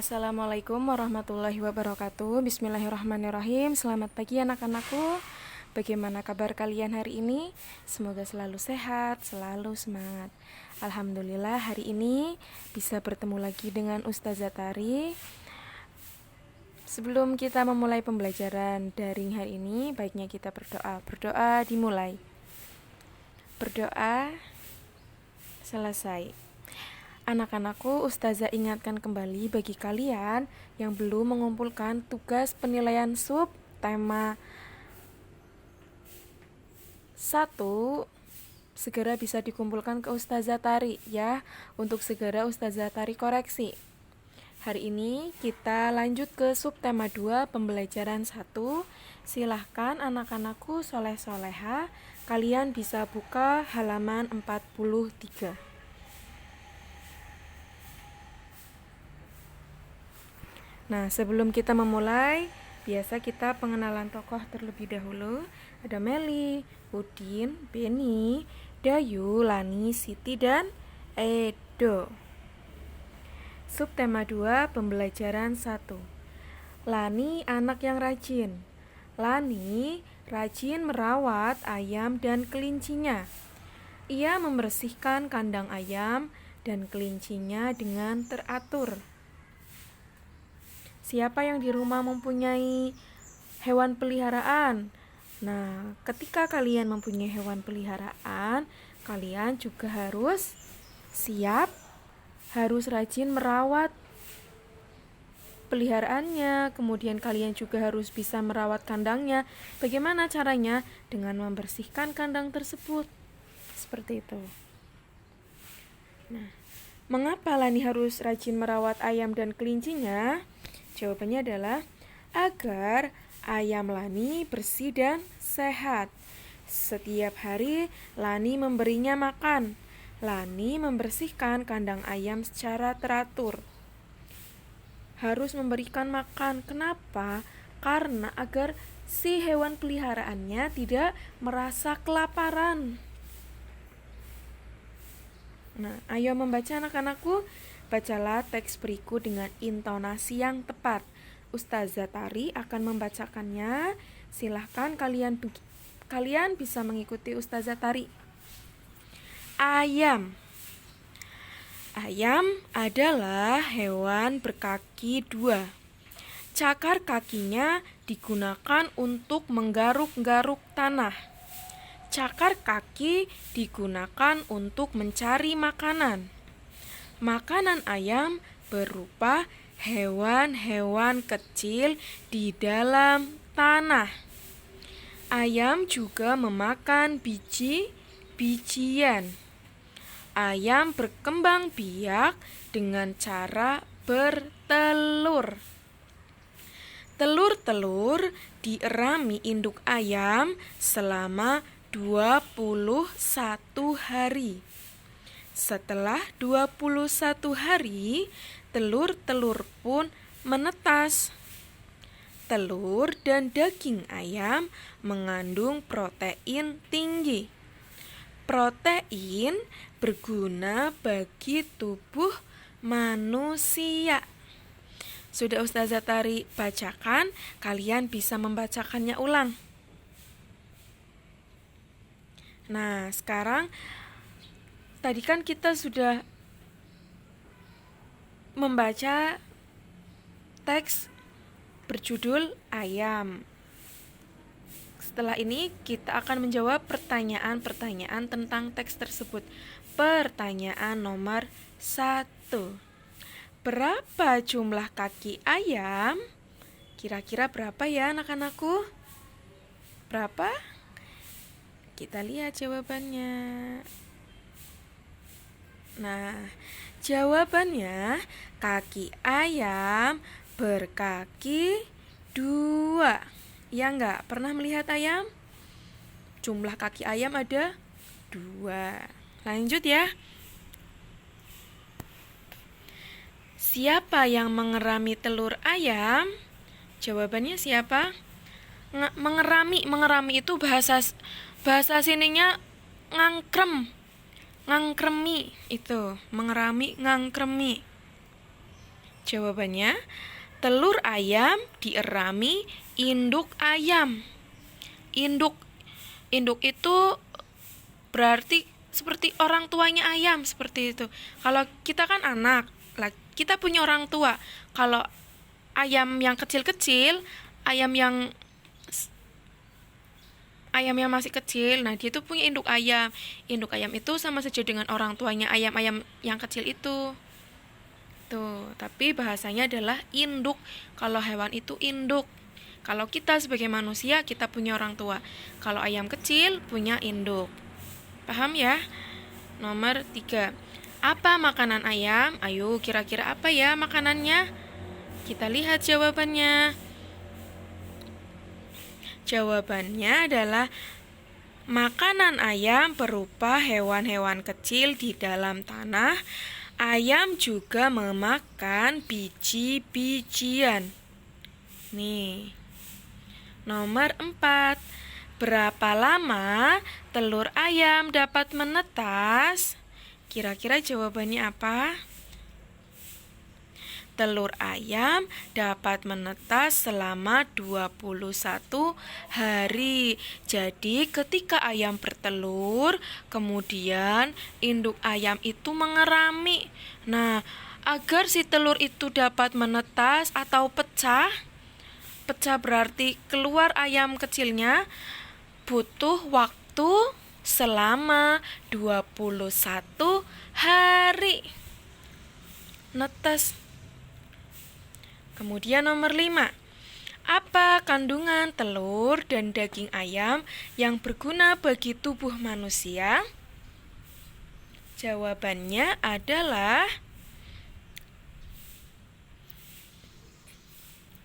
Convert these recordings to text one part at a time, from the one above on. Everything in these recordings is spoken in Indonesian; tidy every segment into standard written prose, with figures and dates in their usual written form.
Assalamualaikum warahmatullahi wabarakatuh. Bismillahirrahmanirrahim. Selamat pagi anak-anakku. Bagaimana kabar kalian hari ini? Semoga selalu sehat, selalu semangat. Alhamdulillah hari ini bisa bertemu lagi dengan Ustazah Tari. Sebelum kita memulai pembelajaran daring hari ini, baiknya kita berdoa. Berdoa dimulai. Berdoa selesai. Anak-anakku, Ustazah ingatkan kembali bagi kalian yang belum mengumpulkan tugas penilaian sub tema 1, segera bisa dikumpulkan ke Ustazah Tari ya, untuk segera Ustazah Tari koreksi. Hari ini kita lanjut ke sub tema 2 pembelajaran 1. Silahkan anak-anakku soleh-soleha, kalian bisa buka halaman 43. Nah, sebelum kita memulai, biasa kita pengenalan tokoh terlebih dahulu. Ada Meli, Udin, Beni, Dayu, Lani, Siti, dan Edo. Subtema 2, pembelajaran 1. Lani anak yang rajin. Lani rajin merawat ayam dan kelincinya. Ia membersihkan kandang ayam dan kelincinya dengan teratur. Siapa yang di rumah mempunyai hewan peliharaan? Nah, ketika kalian mempunyai hewan peliharaan, kalian juga harus siap, harus rajin merawat peliharaannya. Kemudian kalian juga harus bisa merawat kandangnya. Bagaimana caranya? Dengan membersihkan kandang tersebut. Seperti itu. Nah, mengapa Lani harus rajin merawat ayam dan kelincinya? Jawabannya adalah agar ayam Lani bersih dan sehat. Setiap hari Lani memberinya makan. Lani membersihkan kandang ayam secara teratur. Harus memberikan makan. Kenapa? Karena agar si hewan peliharaannya tidak merasa kelaparan. Nah, ayo membaca anak-anakku. Bacalah teks berikut dengan intonasi yang tepat. Ustazah Tari akan membacakannya. Silahkan kalian bisa mengikuti Ustazah Tari. Ayam. Ayam adalah hewan berkaki 2. Cakar kakinya digunakan untuk menggaruk-garuk tanah. Cakar kaki digunakan untuk mencari makanan. Makanan ayam berupa hewan-hewan kecil di dalam tanah. Ayam juga memakan biji-bijian. Ayam berkembang biak dengan cara bertelur. Telur-telur dierami induk ayam selama 21 hari. Setelah 21 hari, telur-telur pun menetas. Telur dan daging ayam mengandung protein tinggi. Protein berguna bagi tubuh manusia. Sudah Ustazah Tari bacakan, kalian bisa membacakannya ulang. Nah, sekarang tadi kan kita sudah membaca teks berjudul ayam. Setelah ini kita akan menjawab pertanyaan-pertanyaan tentang teks tersebut. Pertanyaan nomor 1. Berapa jumlah kaki ayam? Kira-kira berapa ya anak-anakku? Berapa? Kita lihat jawabannya. Nah, jawabannya kaki ayam berkaki 2. Ya enggak? Pernah melihat ayam? Jumlah kaki ayam ada 2. Lanjut ya. Siapa yang mengerami telur ayam? Jawabannya siapa? Mengerami itu bahasa sininya ngangkremi itu, mengerami, ngangkremi. Jawabannya, telur ayam dierami induk ayam. Induk itu berarti seperti orang tuanya ayam, seperti itu. Kalau kita kan anak, kita punya orang tua. Kalau ayam yang kecil-kecil, ayam yang masih kecil, nah dia itu punya induk ayam. Induk ayam itu sama saja dengan orang tuanya ayam-ayam yang kecil itu. Tuh, tapi bahasanya adalah induk. Kalau hewan itu induk. Kalau kita sebagai manusia, kita punya orang tua. Kalau ayam kecil punya induk. Paham ya? Nomor 3. Apa makanan ayam? Ayo, kira-kira apa ya makanannya? Kita lihat jawabannya. Jawabannya adalah makanan ayam berupa hewan-hewan kecil di dalam tanah. Ayam juga memakan biji-bijian. Nih. Nomor 4. Berapa lama telur ayam dapat menetas? Kira-kira jawabannya apa? Telur ayam dapat menetas selama 21 hari. Jadi ketika ayam bertelur, kemudian induk ayam itu mengerami. Nah, agar si telur itu dapat menetas atau pecah berarti keluar ayam kecilnya, butuh waktu selama 21 hari netes. Kemudian nomor 5. Apa kandungan telur dan daging ayam yang berguna bagi tubuh manusia? Jawabannya adalah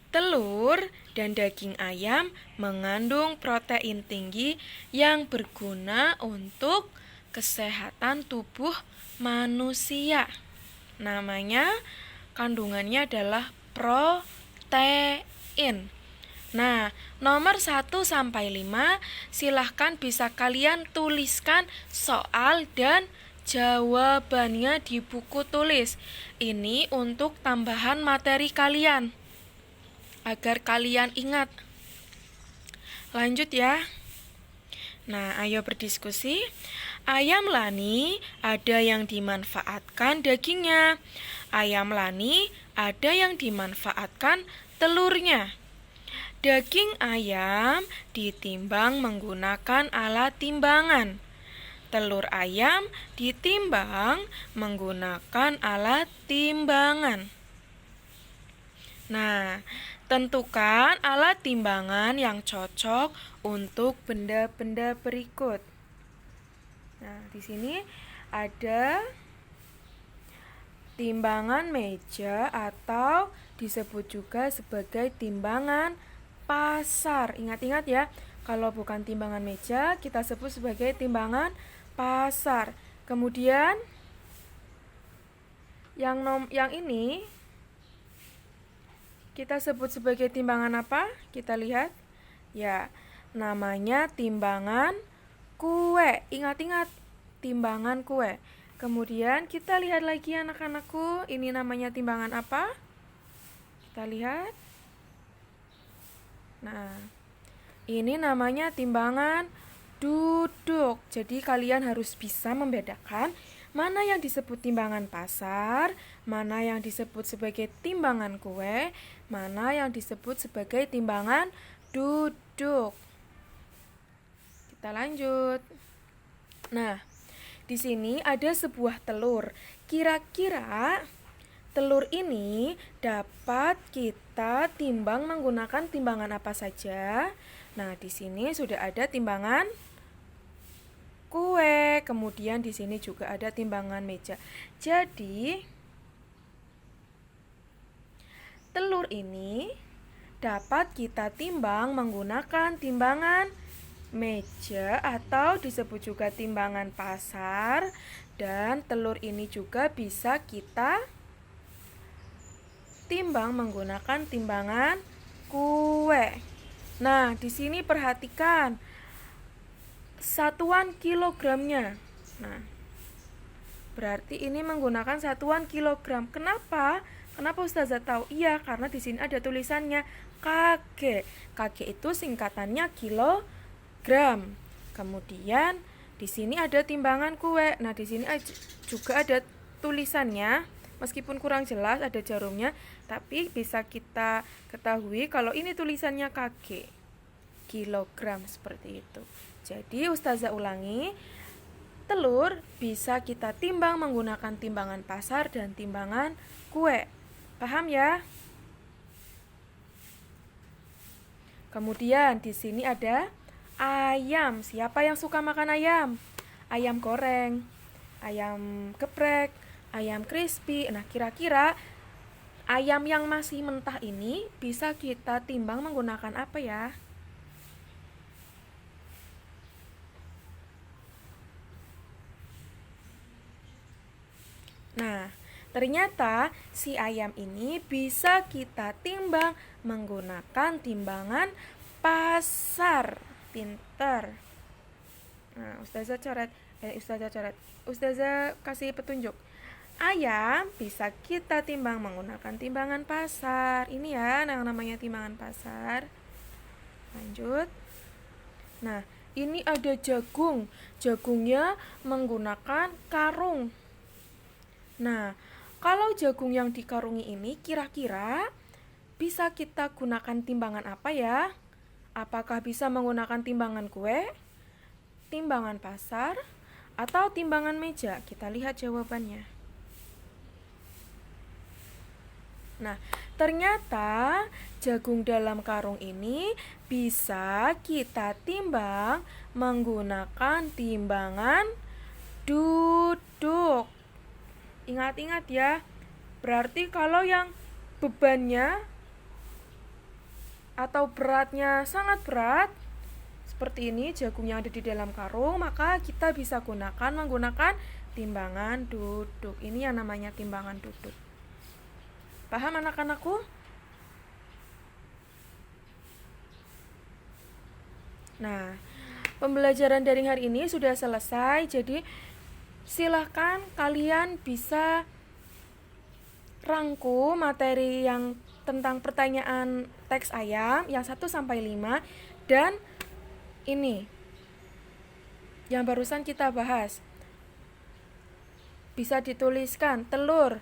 telur dan daging ayam mengandung protein tinggi yang berguna untuk kesehatan tubuh manusia. Namanya, kandungannya adalah protein. Nah, nomor 1-5 silahkan bisa kalian tuliskan soal dan jawabannya di buku tulis. Ini untuk tambahan materi kalian, agar kalian ingat. Lanjut ya. Nah, ayo berdiskusi. Ayam lani ada yang dimanfaatkan dagingnya. Ayam lani ada yang dimanfaatkan telurnya. Daging ayam ditimbang menggunakan alat timbangan. Telur ayam ditimbang menggunakan alat timbangan. Nah, tentukan alat timbangan yang cocok untuk benda-benda berikut. Nah, di sini ada timbangan meja atau disebut juga sebagai timbangan pasar. Ingat-ingat ya, kalau bukan timbangan meja, kita sebut sebagai timbangan pasar. Kemudian yang ini kita sebut sebagai timbangan apa? Kita lihat. Ya, namanya timbangan kue. Ingat-ingat, timbangan kue. Kemudian kita lihat lagi anak-anakku, ini namanya timbangan apa? Kita lihat. Nah, ini namanya timbangan duduk. Jadi kalian harus bisa membedakan mana yang disebut timbangan pasar, mana yang disebut sebagai timbangan kue, mana yang disebut sebagai timbangan duduk. Kita lanjut. Nah, di sini ada sebuah telur. Kira-kira telur ini dapat kita timbang menggunakan timbangan apa saja? Nah, di sini sudah ada timbangan kue, kemudian di sini juga ada timbangan meja. Jadi, telur ini dapat kita timbang menggunakan timbangan meja atau disebut juga timbangan pasar, dan telur ini juga bisa kita timbang menggunakan timbangan kue. Nah, di sini perhatikan satuan kilogramnya. Nah, berarti ini menggunakan satuan kilogram. Kenapa? Kenapa Ustazah tahu? Iya, karena di sini ada tulisannya kg. Kg itu singkatannya kilogram. Kemudian di sini ada timbangan kue. Nah, di sini juga ada tulisannya. Meskipun kurang jelas ada jarumnya, tapi bisa kita ketahui kalau ini tulisannya kg. Kilogram seperti itu. Jadi Ustazah ulangi, telur bisa kita timbang menggunakan timbangan pasar dan timbangan kue. Paham ya? Kemudian di sini ada ayam. Siapa yang suka makan ayam? Ayam goreng, ayam geprek, ayam crispy. Nah, kira-kira ayam yang masih mentah ini bisa kita timbang menggunakan apa ya? Nah, ternyata si ayam ini bisa kita timbang menggunakan timbangan pasar. Pinter. Nah, Ustazah kasih petunjuk. Ayam bisa kita timbang menggunakan timbangan pasar. Ini ya yang namanya timbangan pasar. Lanjut. Nah, ini ada jagung. Jagungnya menggunakan karung. Nah, kalau jagung yang dikarungi ini kira-kira bisa kita gunakan timbangan apa ya? Apakah bisa menggunakan timbangan kue, timbangan pasar, atau timbangan meja? Kita lihat jawabannya. Nah, ternyata jagung dalam karung ini bisa kita timbang menggunakan timbangan duduk. Ingat-ingat ya, berarti kalau yang bebannya atau beratnya sangat berat, seperti ini jagung yang ada di dalam karung, maka kita bisa menggunakan timbangan duduk. Ini yang namanya timbangan duduk. Paham anak-anakku? Nah, pembelajaran daring hari ini sudah selesai, jadi silahkan kalian bisa rangkum materi yang tentang pertanyaan teks ayam yang 1-5 dan ini yang barusan kita bahas. Bisa dituliskan telur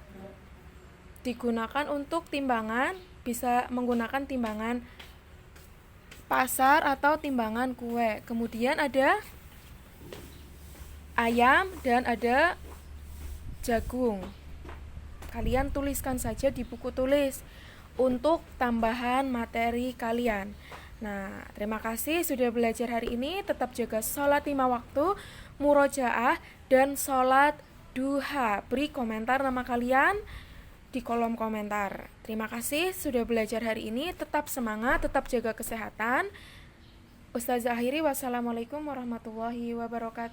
digunakan untuk timbangan, bisa menggunakan timbangan pasar atau timbangan kue. Kemudian ada ayam dan ada jagung. Kalian tuliskan saja di buku tulis untuk tambahan materi kalian. Nah, terima kasih sudah belajar hari ini. Tetap jaga sholat 5 waktu, murojaah, dan sholat duha. Beri komentar nama kalian di kolom komentar. Terima kasih sudah belajar hari ini. Tetap semangat, tetap jaga kesehatan. Ustazah akhiri, wassalamualaikum warahmatullahi wabarakatuh.